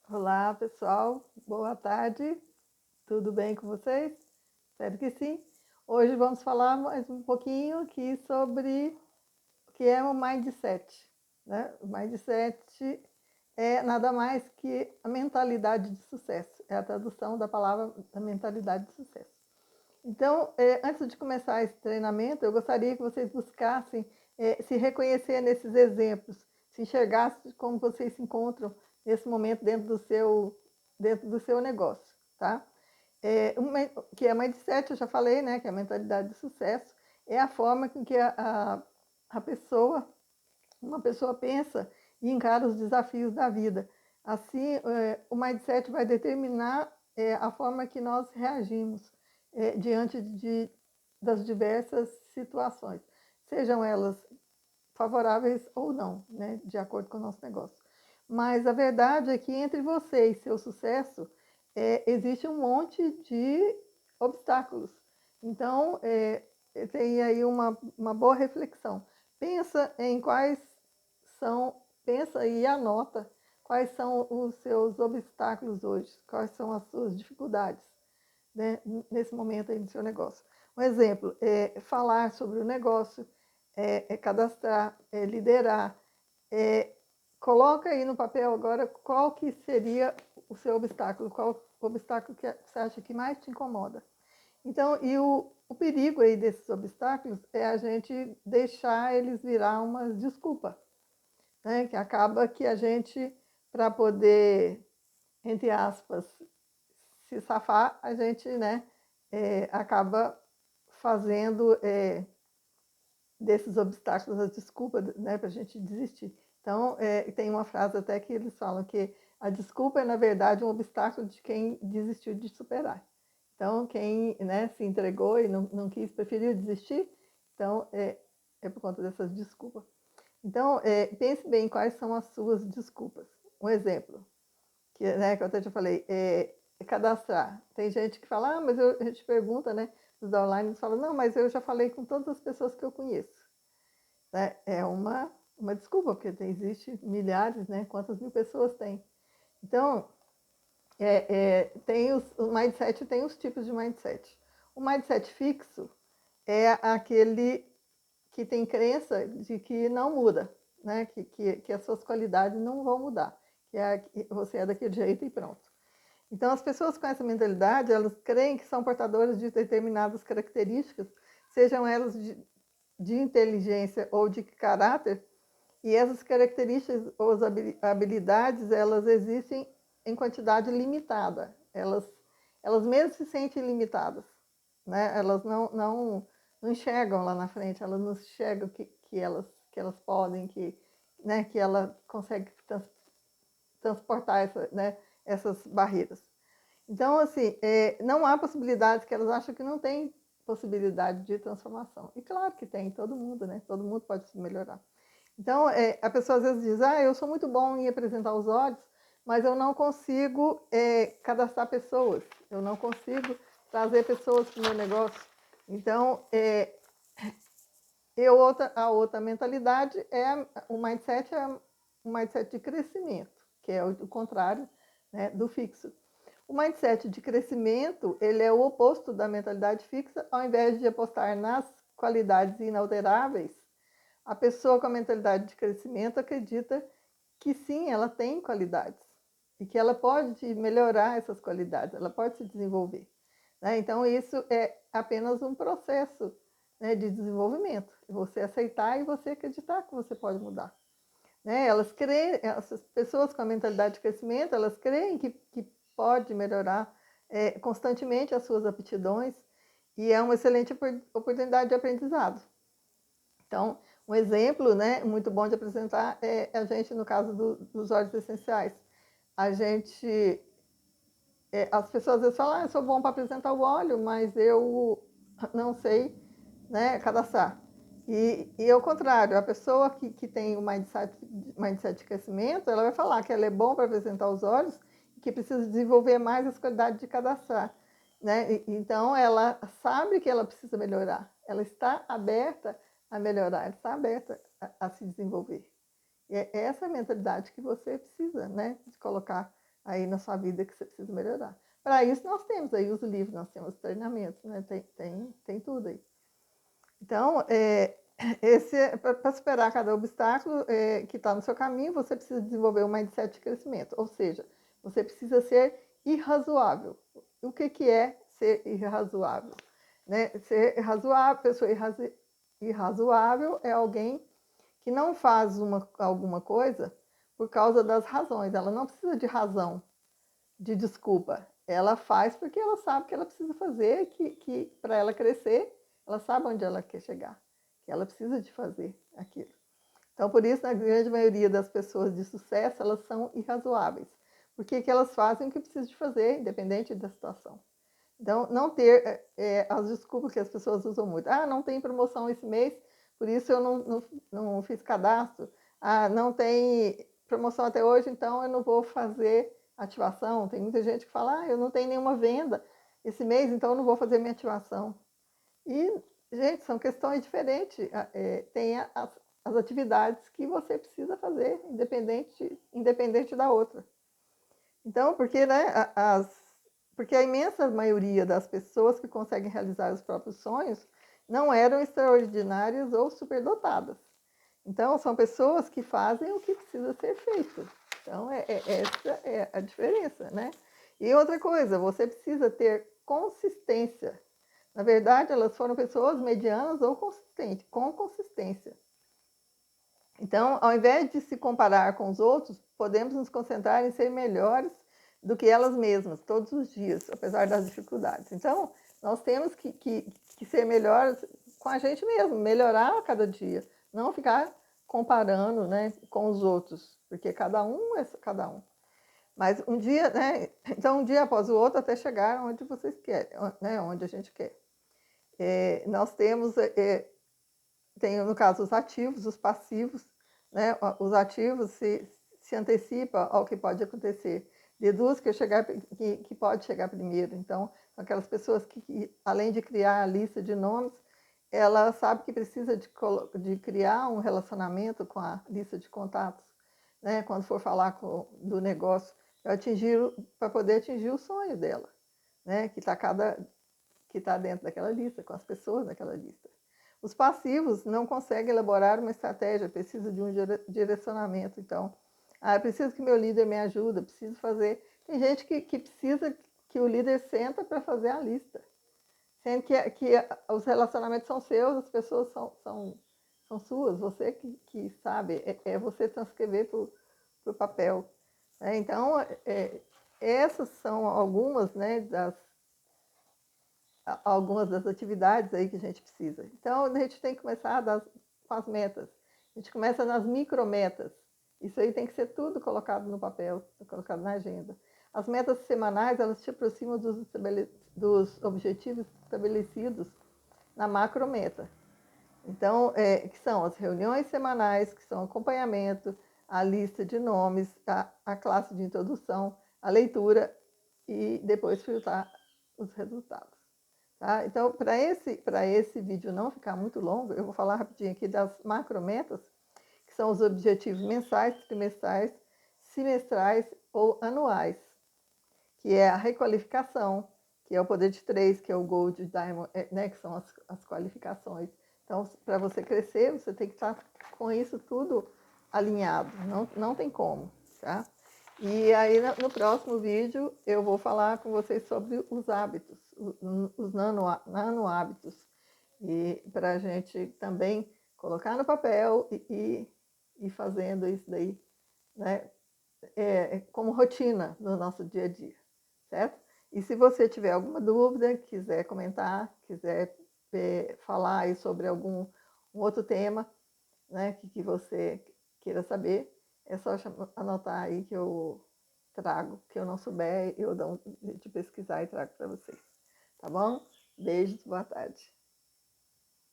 Olá, pessoal. Boa tarde. Tudo bem com vocês? Espero que sim. Hoje vamos falar mais um pouquinho aqui sobre o que é o mindset, né? O mindset é nada mais que a mentalidade de sucesso. É a tradução da palavra da mentalidade de sucesso. Então, antes de começar esse treinamento, eu gostaria que vocês buscassem se reconhecer nesses exemplos, se enxergassem como vocês se encontram nesse momento dentro do seu negócio, tá? Que é mindset, eu já falei, né? Que é a mentalidade de sucesso, é a forma com que a pessoa, uma pessoa pensa e encara os desafios da vida. Assim, o mindset vai determinar a forma que nós reagimos diante das diversas situações, sejam elas favoráveis ou não, né, de acordo com o nosso negócio. Mas a verdade é que entre você e seu sucesso existe um monte de obstáculos. Então, tem aí uma boa reflexão. Pensa em quais pensa e anota quais são os seus obstáculos hoje, quais são as suas dificuldades, né, nesse momento aí do seu negócio. Um exemplo é falar sobre o negócio, cadastrar, liderar. É, coloca aí no papel agora qual que seria o seu obstáculo, qual o obstáculo que você acha que mais te incomoda. Então, o perigo aí desses obstáculos é a gente deixar eles virar uma desculpa, né? Que acaba que a gente, para poder, entre aspas, se safar, a gente, né, acaba fazendo desses obstáculos a desculpa, né, para a gente desistir. Então, tem uma frase até que eles falam que a desculpa é, na verdade, um obstáculo de quem desistiu de superar. Então, quem, né, se entregou e não quis, preferiu desistir, então é por conta dessas desculpas. Então, pense bem quais são as suas desculpas. Um exemplo, que eu até já falei, cadastrar. Tem gente que fala, mas a gente pergunta, né, os da online, eles falam, não, mas eu já falei com todas as pessoas que eu conheço. Né? É uma desculpa, porque existe milhares, né? Quantas mil pessoas tem? Então, o mindset tem os tipos de mindset. O mindset fixo é aquele que tem crença de que não muda, né? Que as suas qualidades não vão mudar, que você é daquele jeito e pronto. Então, as pessoas com essa mentalidade, elas creem que são portadoras de determinadas características, sejam elas de inteligência ou de caráter, e essas características ou as habilidades, elas existem em quantidade limitada. Elas mesmo se sentem limitadas, né? Elas não enxergam lá na frente, elas não enxergam que elas podem, né, que ela consegue transportar né, essas barreiras. Então, assim, não há possibilidades que elas acham que não tem possibilidade de transformação. E claro que tem, todo mundo, né? Todo mundo pode se melhorar. Então, a pessoa às vezes diz, eu sou muito bom em apresentar os olhos, mas eu não consigo cadastrar pessoas, eu não consigo trazer pessoas para o meu negócio. Então, a outra mentalidade o mindset é um mindset de crescimento, que é o contrário, né, do fixo. O mindset de crescimento, ele é o oposto da mentalidade fixa. Ao invés de apostar nas qualidades inalteráveis, a pessoa com a mentalidade de crescimento acredita que sim, ela tem qualidades e que ela pode melhorar essas qualidades, ela pode se desenvolver, né? Então, isso é apenas um processo, né, de desenvolvimento. Você aceitar e você acreditar que você pode mudar. Né? Essas pessoas com a mentalidade de crescimento, elas creem que pode melhorar constantemente as suas aptidões e é uma excelente oportunidade de aprendizado. Então, um exemplo, né, muito bom de apresentar é a gente, no caso dos óleos essenciais. A gente, as pessoas às vezes falam, eu sou bom para apresentar o óleo, mas eu não sei, né, cadastrar. E ao contrário, a pessoa que tem o mindset de crescimento, ela vai falar que ela é bom para apresentar os óleos e que precisa desenvolver mais as qualidades de cadastrar. Né? Então, ela sabe que ela precisa melhorar, ela está aberta a melhorar, ela está aberta a se desenvolver. E é essa mentalidade que você precisa, né, de colocar aí na sua vida que você precisa melhorar. Para isso nós temos aí os livros, nós temos os treinamentos, né? Tem tudo aí. Então, para superar cada obstáculo que está no seu caminho, você precisa desenvolver um mindset de crescimento. Ou seja, você precisa ser irrazoável. O que é ser irrazoável? Né? Ser razoável, pessoa irrazoável é alguém que não faz alguma coisa por causa das razões. Ela não precisa de razão, de desculpa. Ela faz porque ela sabe que ela precisa fazer, que para ela crescer, ela sabe onde ela quer chegar, que ela precisa de fazer aquilo. Então, por isso, na grande maioria das pessoas de sucesso, elas são irrazoáveis, porque que elas fazem o que precisam de fazer, independente da situação. Então, não ter as desculpas que as pessoas usam muito. Ah, não tem promoção esse mês, por isso eu não fiz cadastro. Ah, não tem promoção até hoje, então eu não vou fazer ativação. Tem muita gente que fala, ah, eu não tenho nenhuma venda esse mês, então eu não vou fazer minha ativação. E, gente, são questões diferentes. Tem as atividades que você precisa fazer, independente da outra. Então, porque, né, porque a imensa maioria das pessoas que conseguem realizar os próprios sonhos não eram extraordinárias ou superdotadas. Então, são pessoas que fazem o que precisa ser feito. Então, essa é a diferença, né? E outra coisa, você precisa ter consistência. Na verdade, elas foram pessoas medianas ou consistentes, com consistência. Então, ao invés de se comparar com os outros, podemos nos concentrar em ser melhores do que elas mesmas, todos os dias, apesar das dificuldades. Então, nós temos que ser melhores com a gente mesmo, melhorar a cada dia, não ficar comparando, né, com os outros, porque cada um é cada um. Mas um dia, né, então um dia após o outro até chegar onde vocês querem, né, onde a gente quer. Nós temos, tem no caso os ativos, os passivos, né? Os ativos se antecipa ao que pode acontecer, deduz que pode chegar primeiro. Então, aquelas pessoas que, além de criar a lista de nomes, ela sabe que precisa de criar um relacionamento com a lista de contatos, né? Quando for falar do negócio, para poder atingir o sonho dela, né? Que está dentro daquela lista, com as pessoas daquela lista. Os passivos não conseguem elaborar uma estratégia, precisam de um direcionamento. Então, eu preciso que meu líder me ajude, preciso fazer. Tem gente que precisa que o líder senta para fazer a lista. Sendo que os relacionamentos são seus, as pessoas são suas, você que sabe, é você transcrever para o papel. Então, essas são algumas, né, algumas das atividades aí que a gente precisa. Então, a gente tem que começar com as metas. A gente começa nas micrometas. Isso aí tem que ser tudo colocado no papel, colocado na agenda. As metas semanais, elas te aproximam dos objetivos estabelecidos na macrometa. Então, que são as reuniões semanais, que são acompanhamento, a lista de nomes, a classe de introdução, a leitura e depois filtrar os resultados. Tá? Então, para esse vídeo não ficar muito longo, eu vou falar rapidinho aqui das macrometas, que são os objetivos mensais, trimestrais, semestrais ou anuais, que é a requalificação, que é o poder de 3, que é o Gold, Diamond, né, que são as qualificações. Então, para você crescer, você tem que estar com isso tudo alinhado, não tem como, tá? E aí, no próximo vídeo, eu vou falar com vocês sobre os hábitos, os nano hábitos, e para a gente também colocar no papel e ir fazendo isso daí, né, como rotina no nosso dia a dia, certo? E se você tiver alguma dúvida, quiser comentar, quiser falar aí sobre um outro tema, né, que você queira saber, é só anotar aí que eu trago, que eu não souber, eu dou de pesquisar e trago para vocês. Tá bom? Beijos, boa tarde.